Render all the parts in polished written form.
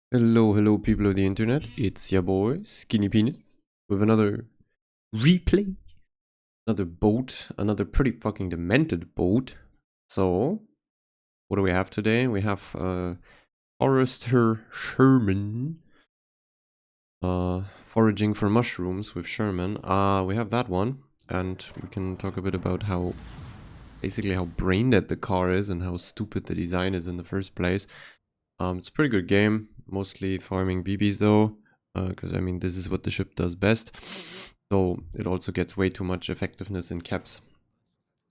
Hello, people of the internet. It's your boy, Skinny Penis, with another replay, another boat, another pretty fucking demented boat. So, what do we have today? We have Forester Sherman, foraging for mushrooms with Sherman. We have that one, and we can talk a bit about basically how brain dead the car is and how stupid the design is in the first place. It's a pretty good game, mostly farming BBs though, because I mean this is what the ship does best. Though it also gets way too much effectiveness in caps.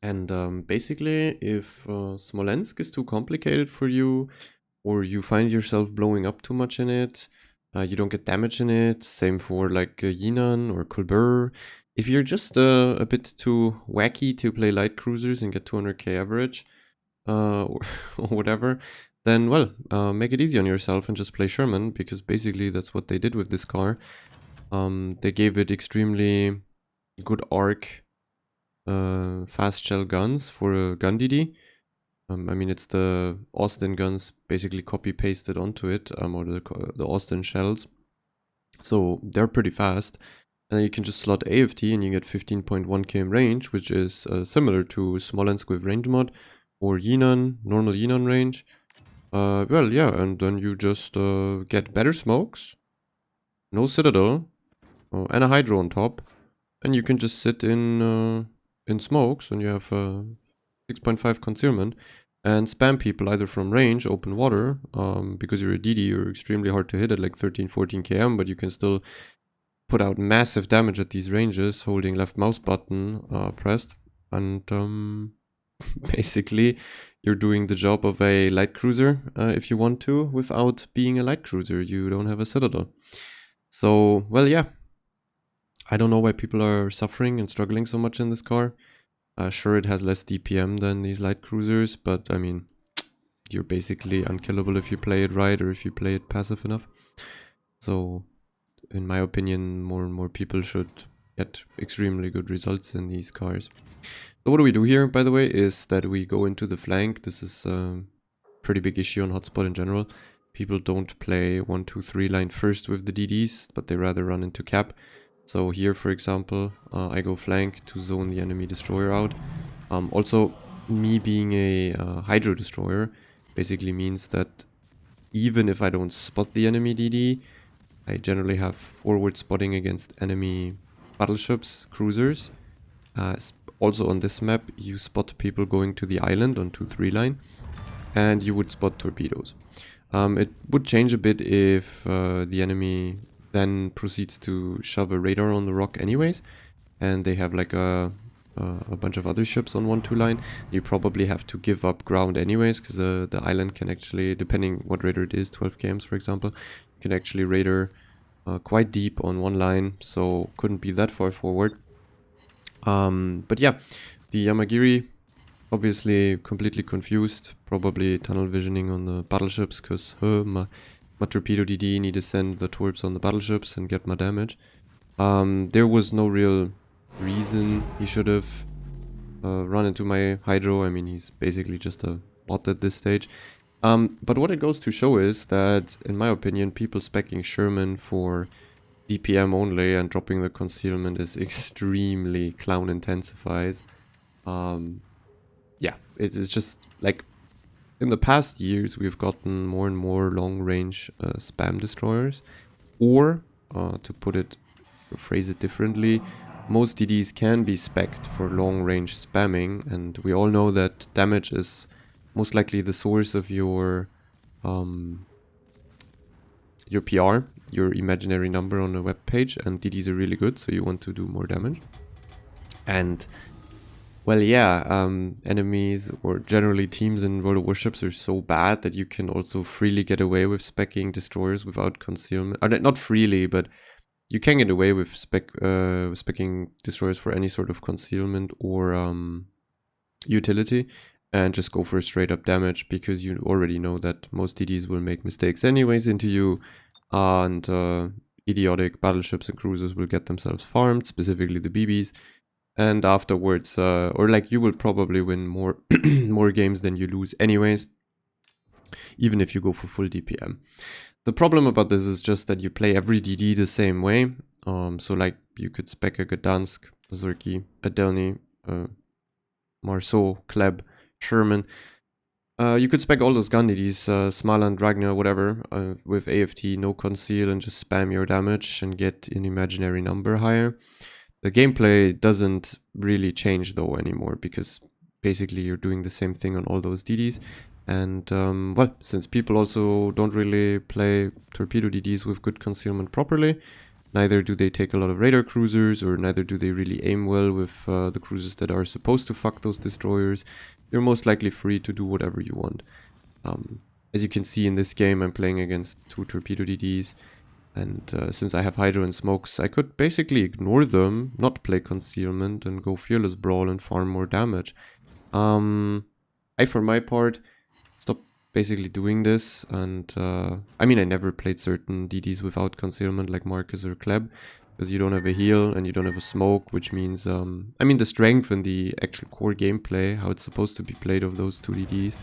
And basically, if Smolensk is too complicated for you, or you find yourself blowing up too much in it, you don't get damage in it. Same for like Yinan or Kulbur. If you're just a bit too wacky to play light cruisers and get 200k average, or, or whatever, then well, make it easy on yourself and just play Sherman, because basically that's what they did with this car. They gave it extremely good arc, fast shell guns for a gun DD. I mean, it's the Austin guns basically copy pasted onto it, or the Austin shells. So they're pretty fast. And then you can just slot AFT and you get 15.1 km range, which is similar to Smolensk with range mod, or Yinan, normal Yinan range. Well, yeah, and then you just get better smokes, no citadel, and a hydro on top, and you can just sit in smokes, and you have 6.5 concealment, and spam people either from range, open water, because you're a DD, you're extremely hard to hit at like 13-14 km, but you can still put out massive damage at these ranges holding left mouse button pressed, and basically you're doing the job of a light cruiser if you want to, without being a light cruiser. You don't have a citadel. So, well, yeah, I don't know why people are suffering and struggling so much in this car. Sure, it has less DPM than these light cruisers, but I mean, you're basically unkillable if you play it right or if you play it passive enough. So in my opinion, more and more people should get extremely good results in these cars. So what do we do here, by the way, is that we go into the flank. This is a pretty big issue on hotspot in general. People don't play 1-2-3 line first with the DDs, but they rather run into cap. So here, for example, I go flank to zone the enemy destroyer out. Also, me being a hydro destroyer basically means that even if I don't spot the enemy DD, I generally have forward spotting against enemy battleships, cruisers. Also on this map, you spot people going to the island on 2-3 line, and you would spot torpedoes. It would change a bit if the enemy then proceeds to shove a radar on the rock anyways, and they have like a bunch of other ships on 1-2 line. You probably have to give up ground anyways, because the island can actually, depending what radar it is, 12 kms for example, you can actually radar quite deep on one line, so couldn't be that far forward. But yeah, the Yamagiri obviously completely confused, probably tunnel visioning on the battleships, because my torpedo DD need to send the torps on the battleships and get my damage. There was no real reason he should have run into my hydro. I mean, he's basically just a bot at this stage. But what it goes to show is that, in my opinion, people speccing Sherman for DPM only and dropping the concealment is extremely clown intensifies. Yeah, it's just like, in the past years we've gotten more and more long range spam destroyers, or to phrase it differently, most DDs can be specced for long range spamming, and we all know that damage is most likely the source of your PR, your imaginary number on a web page, and DDs are really good, so you want to do more damage. And well, yeah, enemies or generally teams in World of Warships are so bad that you can also freely get away with specking destroyers without concealment. Or not freely, but you can get away with specking destroyers for any sort of concealment or utility, and just go for straight up damage, because you already know that most DDs will make mistakes anyways into you, and idiotic battleships and cruisers will get themselves farmed, specifically the BBs. And afterwards, or like, you will probably win more more games than you lose anyways. even if you go for full DPM. The problem about this is just that you play every DD the same way. So like you could spec a Gdansk, a Zerki, a Delny, Marceau, Kleb, Sherman. You could spec all those gun DDs, Smaland, Ragnar, whatever, with AFT, no conceal, and just spam your damage and get an imaginary number higher. The gameplay doesn't really change though anymore, because basically you're doing the same thing on all those DDs. And well, since people also don't really play torpedo DDs with good concealment properly, neither do they take a lot of radar cruisers, or neither do they really aim well with the cruisers that are supposed to fuck those destroyers. You're most likely free to do whatever you want. As you can see in this game, I'm playing against 2 torpedo DDs, and since I have Hydro and Smokes, I could basically ignore them, not play concealment, and go Fearless Brawl and farm more damage. I, for my part, stopped basically doing this, and I mean, I never played certain DDs without concealment like Marcus or Kleb, because you don't have a heal and you don't have a smoke, which means, I mean, the strength and the actual core gameplay, how it's supposed to be played of those 2 DDs,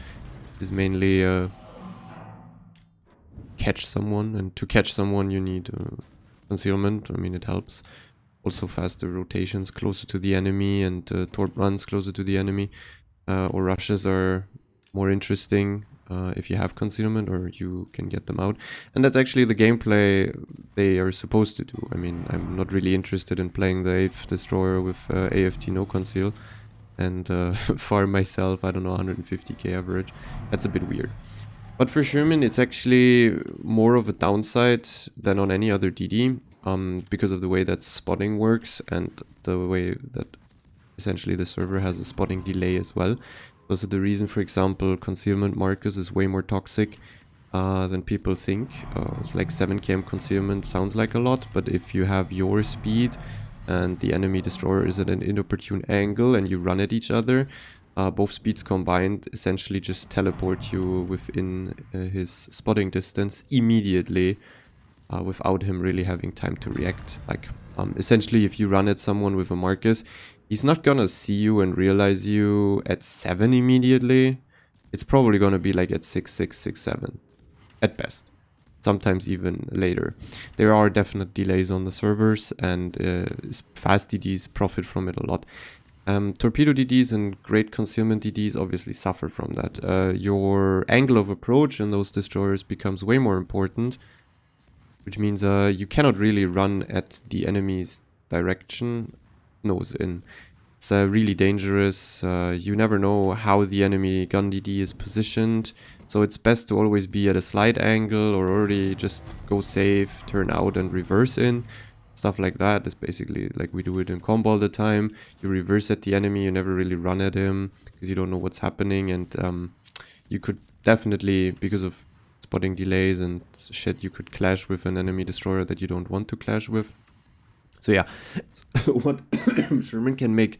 is mainly catch someone, and to catch someone you need concealment. I mean, it helps. Also faster rotations closer to the enemy, and torp runs closer to the enemy, or rushes are more interesting if you have concealment, or you can get them out. And that's actually the gameplay they are supposed to do. I mean, I'm not really interested in playing the 8th destroyer with AFT no conceal and farm myself, I don't know, 150k average. That's a bit weird. But for Sherman, it's actually more of a downside than on any other DD, because of the way that spotting works and the way that essentially the server has a spotting delay as well. Also the reason, for example, concealment Marcus is way more toxic than people think. It's like 7 km concealment sounds like a lot, but if you have your speed and the enemy destroyer is at an inopportune angle and you run at each other, both speeds combined essentially just teleport you within his spotting distance immediately, without him really having time to react. Like, essentially, if you run at someone with a Marcus, he's not gonna see you and realize you at 7 immediately. It's probably gonna be like at 6, 6, 6, 7 at best. Sometimes even later. There are definite delays on the servers, and fast DDs profit from it a lot. Torpedo DDs and great concealment DDs obviously suffer from that. Your angle of approach in those destroyers becomes way more important, which means you cannot really run at the enemy's direction nose in. It's really dangerous. You never know how the enemy gun DD is positioned, so it's best to always be at a slight angle, or already just go safe, turn out and reverse in. Stuff like that is basically like we do it in combo all the time. You reverse at the enemy, you never really run at him because you don't know what's happening, and you could definitely, because of spotting delays and shit, you could clash with an enemy destroyer that you don't want to clash with. So yeah, so what Sherman can make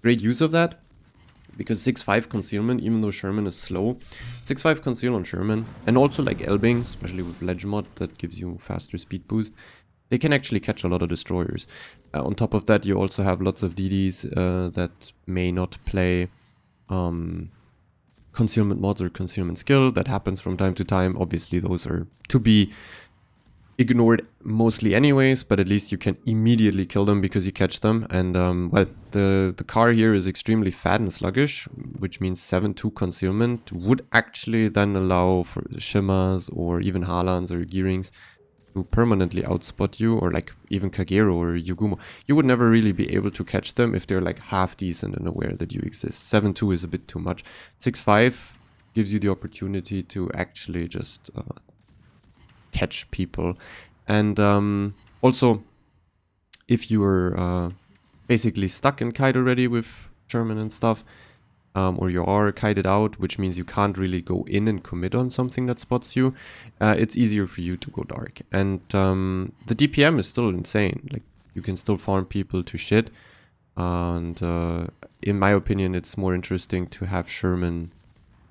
great use of that, because 6-5 concealment, even though Sherman is slow, 6-5 conceal on Sherman, and also like Elbing, especially with Ledge mod that gives you faster speed boost, they can actually catch a lot of destroyers. On top of that, you also have lots of DDs that may not play concealment mods or concealment skill. That happens from time to time. Obviously, those are to be ignored mostly anyways, but at least you can immediately kill them because you catch them. And well, the car here is extremely fat and sluggish, which means 7-2 concealment would actually then allow for Shimas or even Haalands or Gearings to permanently outspot you, or like even Kagero or Yugumo. You would never really be able to catch them if they're like half decent and aware that you exist. 7-2 is a bit too much. 6-5 gives you the opportunity to actually just catch people. And also, if you're basically stuck in kite already with Sherman and stuff, or you are kited out, which means you can't really go in and commit on something that spots you, it's easier for you to go dark. And the DPM is still insane. Like, you can still farm people to shit. And in my opinion, it's more interesting to have Sherman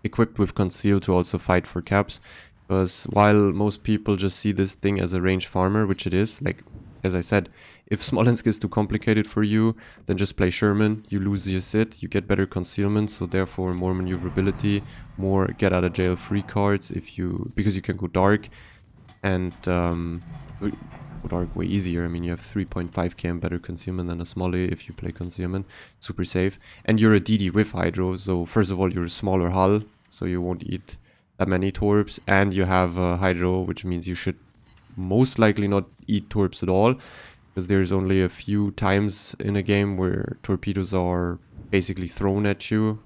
equipped with Conceal to also fight for caps. Because while most people just see this thing as a range farmer, which it is, like, as I said, if Smolensk is too complicated for you, then just play Sherman. You lose your sit, you get better concealment, so therefore more maneuverability, more get out of jail free cards because you can go dark, and go dark way easier. I mean, you have 3.5k and better concealment than a Smolly if you play concealment. Super safe. And you're a DD with Hydro, so first of all, you're a smaller hull, so you won't eat that many torps, and you have Hydro, which means you should most likely not eat torps at all, because there's only a few times in a game where torpedoes are basically thrown at you.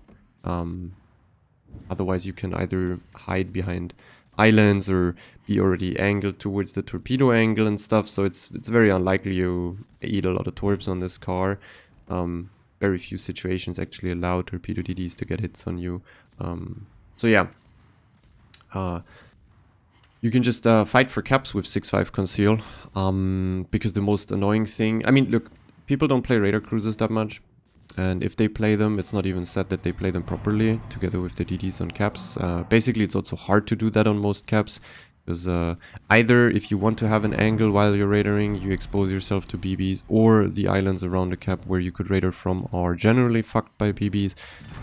Otherwise, you can either hide behind islands or be already angled towards the torpedo angle and stuff. So it's very unlikely you eat a lot of torps on this car. Very few situations actually allow torpedo DDs to get hits on you. So yeah. You can just fight for caps with 6.5 conceal, because the most annoying thing... I mean, look, people don't play radar cruisers that much, and if they play them, it's not even said that they play them properly, together with the DDs on caps. Basically, it's also hard to do that on most caps, because either if you want to have an angle while you're radaring, you expose yourself to BBs, or the islands around the cap where you could radar from are generally fucked by BBs.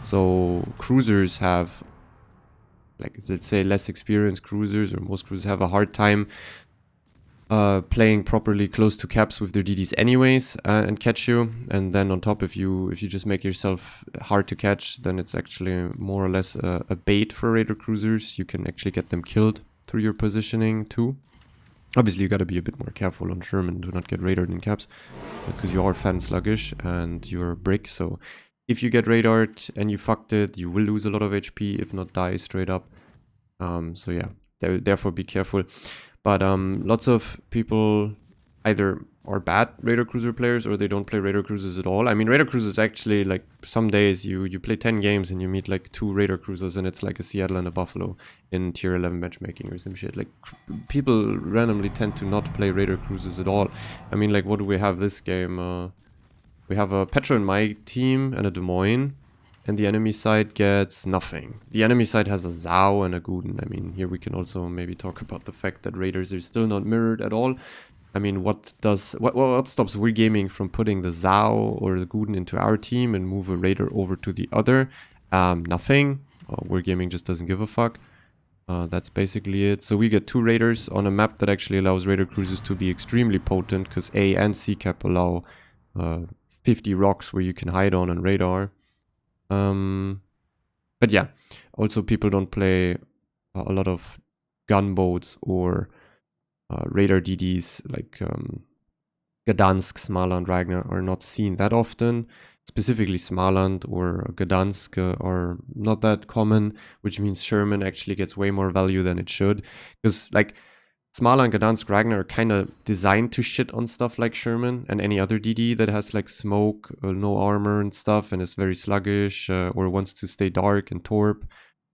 So cruisers have... like, let's say, less experienced cruisers, or most cruisers have a hard time playing properly close to caps with their DDs anyways, and catch you. And then on top, if you just make yourself hard to catch, then it's actually more or less a bait for radar cruisers. You can actually get them killed through your positioning too. Obviously, you gotta be a bit more careful on Sherman, do not get radared in caps, because you are fan sluggish and you're a brick, so if you get radared and you fucked it, you will lose a lot of HP, if not die straight up. So yeah, therefore be careful. But lots of people either are bad radar cruiser players, or they don't play radar cruisers at all. I mean, radar cruisers actually, like, some days you play 10 games and you meet like 2 radar cruisers, and it's like a Seattle and a Buffalo in tier 11 matchmaking or some shit. Like, people randomly tend to not play radar cruisers at all. I mean, like, what do we have this game? We have a Petro in my team and a Des Moines, and the enemy side gets nothing. The enemy side has a Zhao and a Guden. I mean, here we can also maybe talk about the fact that raiders are still not mirrored at all. I mean, what stops Wargaming from putting the Zhao or the Guden into our team and move a raider over to the other? Nothing. Wargaming just doesn't give a fuck. That's basically it. So we get 2 raiders on a map that actually allows raider cruisers to be extremely potent, because A and C cap allow 50 rocks where you can hide on and radar. But yeah, also people don't play a lot of gunboats or radar DDs, like Gdansk, Smaland, Ragnar are not seen that often. Specifically Smaland or Gdansk are not that common, which means Sherman actually gets way more value than it should. Because, like, Smaland, Gdansk, Ragnar are kind of designed to shit on stuff like Sherman and any other DD that has like smoke, no armor and stuff, and is very sluggish, or wants to stay dark and torp,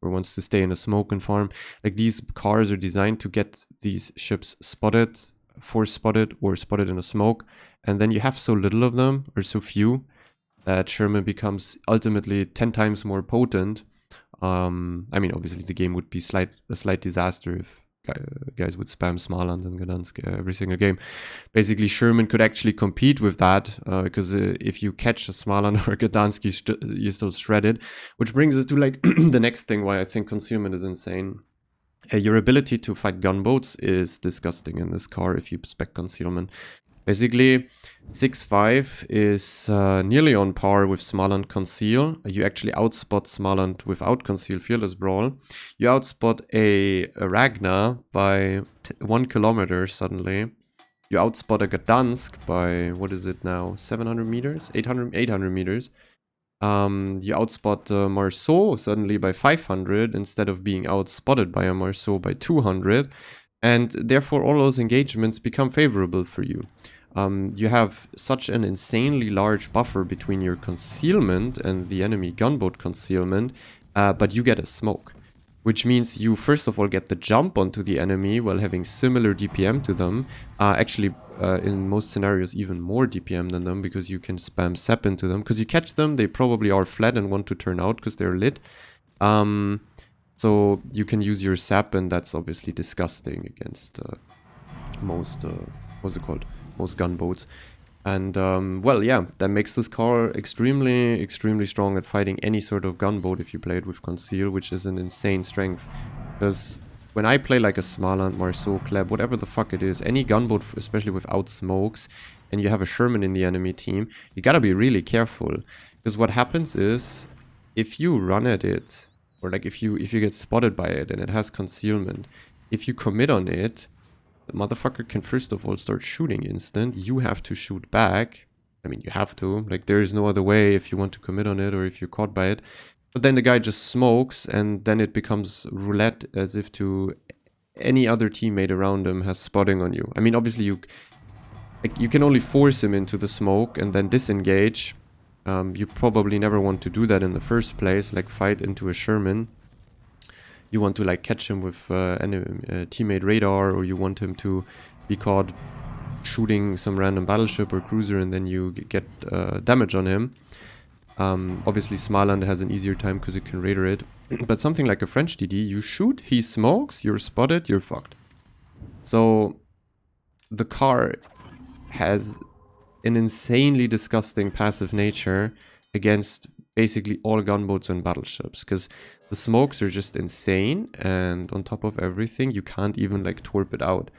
or wants to stay in a smoke and farm. Like, these cars are designed to get these ships spotted, force spotted, or spotted in a smoke, and then you have so little of them, or so few, that Sherman becomes ultimately 10 times more potent. I mean, obviously the game would be a slight disaster if guys would spam Smaland and Gdansk every single game. Basically, Sherman could actually compete with that, because if you catch a Smaland or a Gdansk, you're still shredded. Which brings us to, like, the next thing why I think concealment is insane. Your ability to fight gunboats is disgusting in this car if you spec concealment. Basically, 6.5 is nearly on par with Smaland Conceal. You actually outspot Smaland without Conceal Fearless Brawl. You outspot a Ragnar by 1 kilometer suddenly. You outspot a Gdansk by, what is it now, 700 meters? 800 meters. You outspot Marceau suddenly by 500 instead of being outspotted by a Marceau by 200. And therefore all those engagements become favorable for you. You have such an insanely large buffer between your concealment and the enemy gunboat concealment, but you get a smoke. Which means you first of all get the jump onto the enemy while having similar DPM to them. Actually, in most scenarios, even more DPM than them, because you can spam sep into them. Because you catch them, they probably are flat and want to turn out because they're lit. So you can use your sap, and that's obviously disgusting against most, what's it called? most gunboats. And well, yeah, that makes this car extremely strong at fighting any sort of gunboat if you play it with conceal, which is an insane strength. Because when I play like a Smaland, Marceau, Kleb, whatever the fuck it is, any gunboat, especially without smokes, and you have a Sherman in the enemy team, you gotta be really careful. Because what happens is, if you run at it, or like if you get spotted by it and it has concealment, if you commit on it, the motherfucker can first of all start shooting instant. You have to shoot back. I mean, you have to. Like, there is no other way if you want to commit on it or if you're caught by it. But then the guy just smokes, and then it becomes roulette as if to any other teammate around him has spotting on you. I mean, obviously you can only force him into the smoke and then disengage. You probably never want to do that in the first place, like fight into a Sherman. You want to like catch him with teammate radar, or you want him to be caught shooting some random battleship or cruiser and then you get damage on him. Obviously Smaland has an easier time because you can radar it. But something like a French DD, you shoot, he smokes, you're spotted, you're fucked. So the car has an insanely disgusting passive nature against basically all gunboats and battleships, because the smokes are just insane, and on top of everything you can't even like torp it out.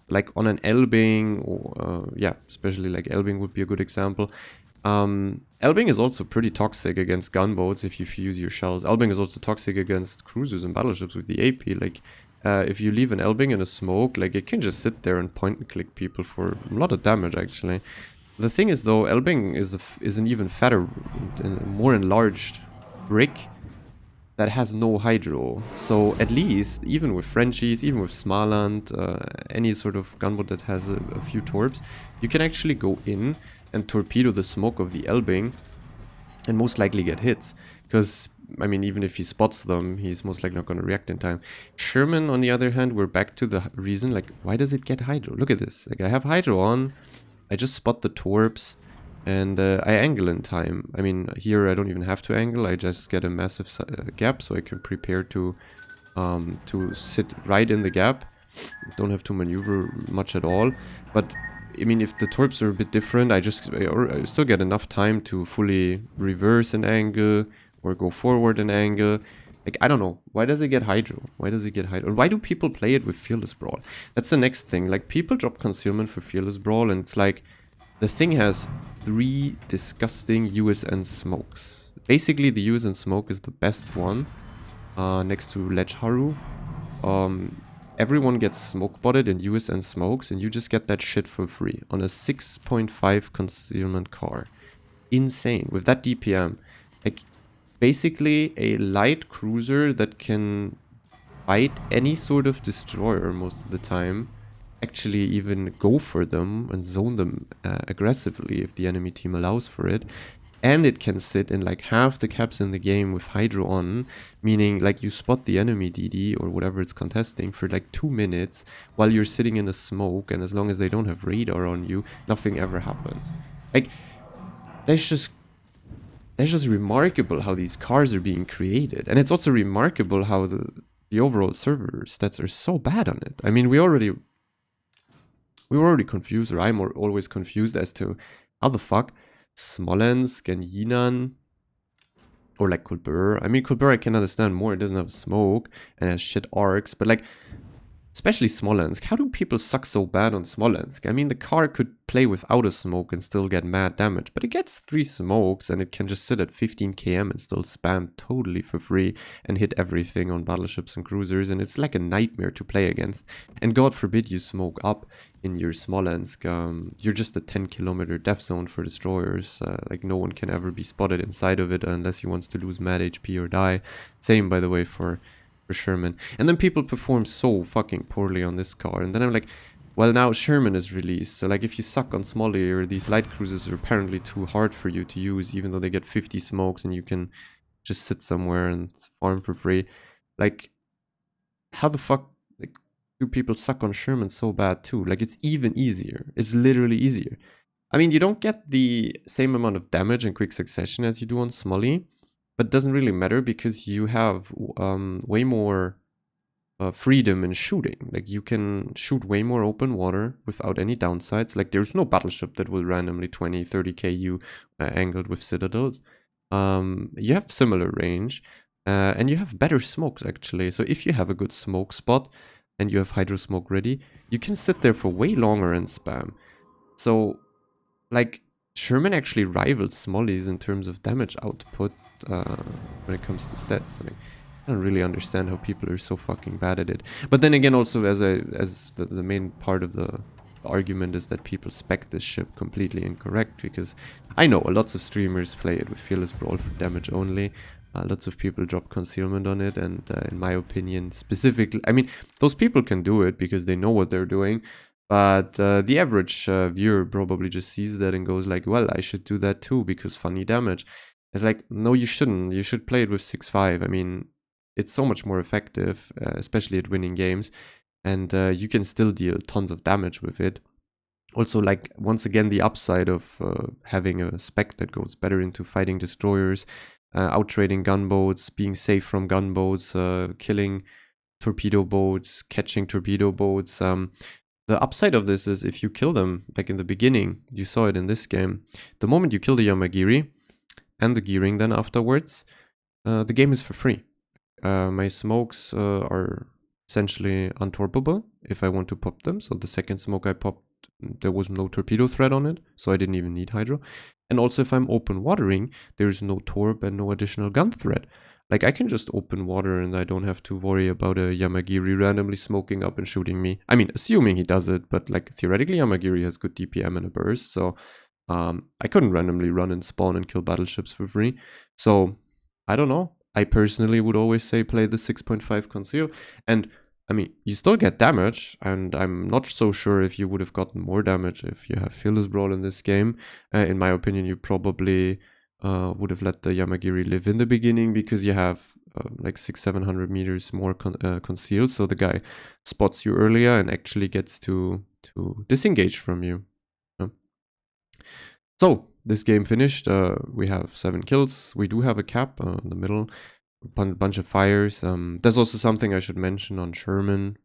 Like on an Elbing, or yeah, especially like Elbing would be a good example. Elbing is also pretty toxic against gunboats if you fuse your shells. Elbing is also toxic against cruisers and battleships with the AP. Like, if you leave an Elbing in a smoke, like it can just sit there and point and click people for a lot of damage actually. The thing is though, Elbing is an even fatter, more enlarged brick that has no hydro. So at least, even with Frenchies, even with Smaland, any sort of gunboat that has a few torps, you can actually go in and torpedo the smoke of the Elbing and most likely get hits. Because, I mean, even if he spots them, he's most likely not going to react in time. Sherman, on the other hand, we're back to the reason, like, why does it get hydro? Look at this. Like, I have hydro on, I just spot the torps, and I angle in time. I mean, here I don't even have to angle, I just get a massive gap so I can prepare to sit right in the gap. Don't have to maneuver much at all. But I mean, if the torps are a bit different, I still get enough time to fully reverse an angle or go forward an angle. Like, I don't know. Why does it get hydro? Why does it get hydro? Why do people play it with Fearless Brawl? That's the next thing. Like, people drop concealment for Fearless Brawl, and it's like, the thing has 3 disgusting USN smokes. Basically, the USN smoke is the best one, next to Ledge Haru. Everyone gets smoke botted in USN smokes, and you just get that shit for free on a 6.5 concealment car. Insane. With that DPM. Like, basically a light cruiser that can fight any sort of destroyer most of the time, actually even go for them and zone them aggressively if the enemy team allows for it. And it can sit in like half the caps in the game with hydro on, meaning like you spot the enemy DD or whatever it's contesting for like 2 minutes while you're sitting in a smoke, and as long as they don't have radar on you, nothing ever happens. Like, that's just remarkable how these cars are being created. And it's also remarkable how the overall server stats are so bad on it. I mean, we were already confused, or I'm always confused as to how the fuck Smolensk and Yinan, or like Colbert. I mean, Colbert I can understand more. It doesn't have smoke and has shit arcs, but like, especially Smolensk. How do people suck so bad on Smolensk? I mean, the car could play without a smoke and still get mad damage, but it gets 3 smokes and it can just sit at 15 km and still spam totally for free and hit everything on battleships and cruisers, and it's like a nightmare to play against. And God forbid you smoke up in your Smolensk. You're just a 10-kilometer death zone for destroyers. Like, no one can ever be spotted inside of it unless he wants to lose mad HP or die. Same, by the way, for Sherman. And then people perform so fucking poorly on this car, and then I'm like, well, now Sherman is released, so like if you suck on Smolly, or these light cruisers are apparently too hard for you to use, even though they get 50 smokes and you can just sit somewhere and farm for free, like, how the fuck, like, do people suck on Sherman so bad too? Like, it's even easier. It's literally easier. I mean, you don't get the same amount of damage in quick succession as you do on Smolly, but it doesn't really matter because you have way more freedom in shooting. Like you can shoot way more open water without any downsides. Like there's no battleship that will randomly 20, 30 KU angled with citadels. You have similar range and you have better smokes actually. So if you have a good smoke spot and you have hydro smoke ready, you can sit there for way longer and spam. So like Sherman actually rivals Smollies in terms of damage output when it comes to stats. Like, I don't really understand how people are so fucking bad at it. But then again, also as the main part of the argument is that people spec this ship completely incorrect, because I know lots of streamers play it with Fearless Brawl for damage only. Lots of people drop concealment on it, and in my opinion, specifically, I mean, those people can do it because they know what they're doing. But the average viewer probably just sees that and goes like, well, I should do that too because funny damage. It's like, no, you shouldn't. You should play it with 6-5. I mean, it's so much more effective, especially at winning games. And you can still deal tons of damage with it. Also, like, once again, the upside of having a spec that goes better into fighting destroyers, outtrading gunboats, being safe from gunboats, killing torpedo boats, catching torpedo boats. The upside of this is if you kill them, like in the beginning, you saw it in this game, the moment you kill the Yamagiri and the gearing then afterwards, the game is for free. My smokes are essentially untorpable if I want to pop them. So the second smoke I popped, there was no torpedo threat on it, so I didn't even need hydro. And also if I'm open watering, there's no torp and no additional gun threat. Like I can just open water and I don't have to worry about a Yamagiri randomly smoking up and shooting me. I mean, assuming he does it, but like theoretically Yamagiri has good DPM and a burst, so I couldn't randomly run and spawn and kill battleships for free. So I don't know. I personally would always say play the 6.5 conceal. And I mean, you still get damage, and I'm not so sure if you would have gotten more damage if you have Fearless Brawl in this game. In my opinion, you probably would have let the Yamagiri live in the beginning because you have like 600-700 meters more concealed. So the guy spots you earlier and actually gets to disengage from you. So this game finished. We have 7 kills. We do have a cap in the middle, a bunch of fires. There's also something I should mention on Sherman.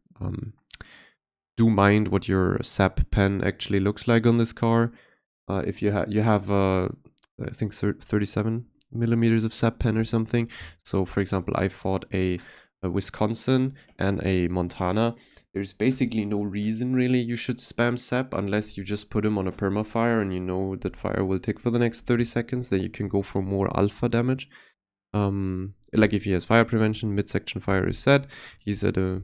Do mind what your sap pen actually looks like on this car. If you have I think 37 millimeters of sap pen or something. So for example, I fought a Wisconsin and a Montana. There's basically no reason really you should spam sap unless you just put him on a permafire and you know that fire will tick for the next 30 seconds. Then you can go for more alpha damage. Like if he has fire prevention, midsection fire is set, he's at a,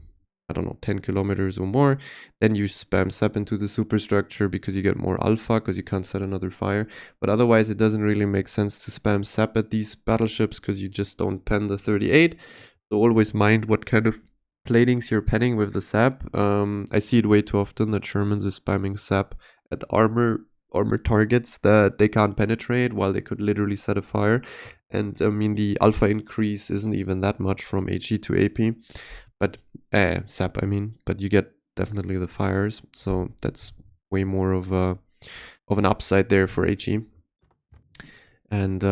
I don't know, 10 kilometers or more, then you spam sap into the superstructure because you get more alpha because you can't set another fire. But otherwise it doesn't really make sense to spam sap at these battleships because you just don't pen the 38. So always mind what kind of platings you're penning with the sap. I see it way too often that Shermans are spamming sap at armor targets that they can't penetrate while they could literally set a fire. And I mean, the alpha increase isn't even that much from HE to AP, but sap, I mean, but you get definitely the fires, so that's way more of an upside there for HE. And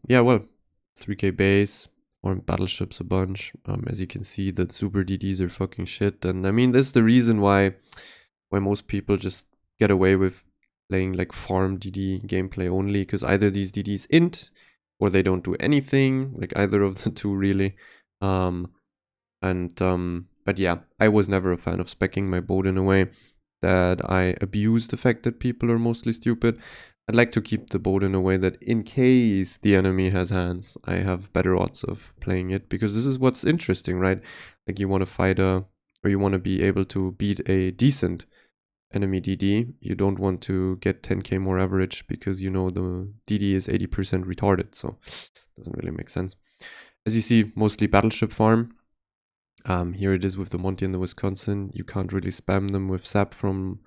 yeah, well, 3k base, formed battleships a bunch. As you can see, the super DDs are fucking shit, and I mean, this is the reason why most people just get away with playing like farm DD gameplay only, because either these DDs int or they don't do anything, like either of the two really. But yeah, I was never a fan of speccing my boat in a way that I abuse the fact that people are mostly stupid. I'd like to keep the boat in a way that in case the enemy has hands, I have better odds of playing it, because this is what's interesting, right? Like you want to fight or you want to be able to beat a decent enemy DD. You don't want to get 10k more average because you know the DD is 80% retarded, so doesn't really make sense. As you see, mostly battleship farm. Here it is with the Monty and the Wisconsin. You can't really spam them with sap from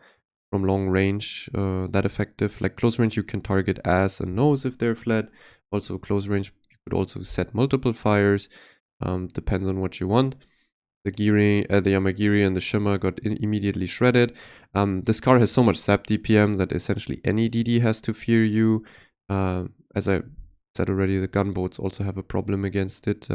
long range that effective. Like close range, you can target ass and nose if they're flat. Also close range, you could also set multiple fires. Depends on what you want. The gearing, the Yamagiri and the Shimmer got immediately shredded. This car has so much sap DPM that essentially any DD has to fear you. As I said already, the gunboats also have a problem against it.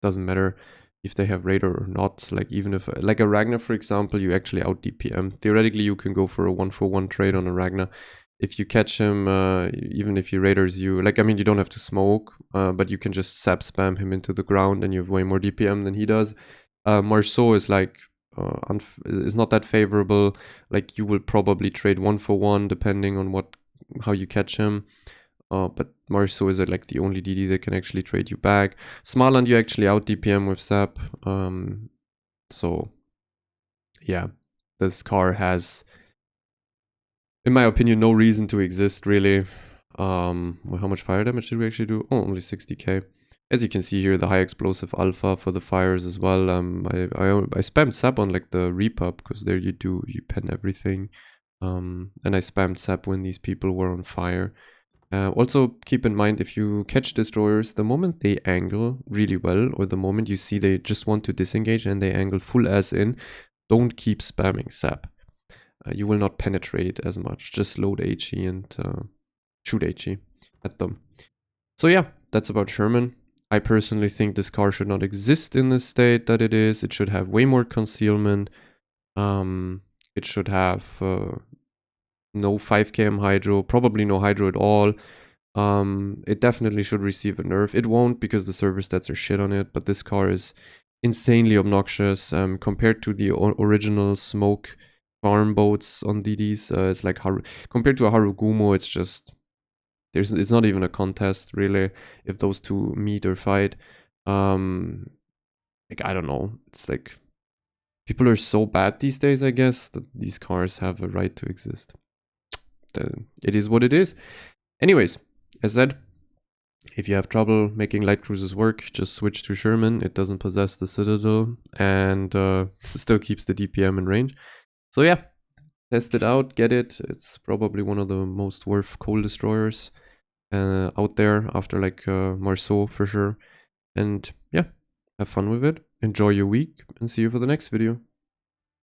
Doesn't matter if they have radar or not. Like even if like a Ragnar, for example, you actually out DPM. Theoretically, you can go for a 1-for-1 trade on a Ragnar. If you catch him, even if he radars you, like I mean, you don't have to smoke, but you can just sap spam him into the ground, and you have way more DPM than he does. Marceau is like is not that favorable. Like you will probably trade 1-for-1 depending on how you catch him. But Marceau is like the only DD that can actually trade you back. Smarland you actually out DPM with Sap. So yeah, this car has, in my opinion, no reason to exist really. Well, how much fire damage did we actually do? Oh, only 60k. As you can see here, the high explosive alpha for the fires as well. I spammed Sap on like the repub because there you pen everything. And I spammed Sap when these people were on fire. Also, keep in mind, if you catch destroyers, the moment they angle really well, or the moment you see they just want to disengage and they angle full ass in, don't keep spamming Sap. You will not penetrate as much. Just load HE and shoot HE at them. So yeah, that's about Sherman. I personally think this car should not exist in the state that it is. It should have way more concealment. It should have no 5km hydro, probably no hydro at all. It definitely should receive a nerf. It won't because the server stats are shit on it, but this car is insanely obnoxious compared to the original smoke farm boats on DDs. It's like compared to a Harugumo, it's just it's not even a contest really if those two meet or fight. Like I don't know. It's like people are so bad these days, I guess, that these cars have a right to exist. It is what it is. Anyways, as said, if you have trouble making light cruisers work, just switch to Sherman. It doesn't possess the Citadel and still keeps the DPM in range. So yeah, test it out, get it. It's probably one of the most worth coal destroyers out there after like Marceau for sure. And yeah, have fun with it. Enjoy your week and see you for the next video.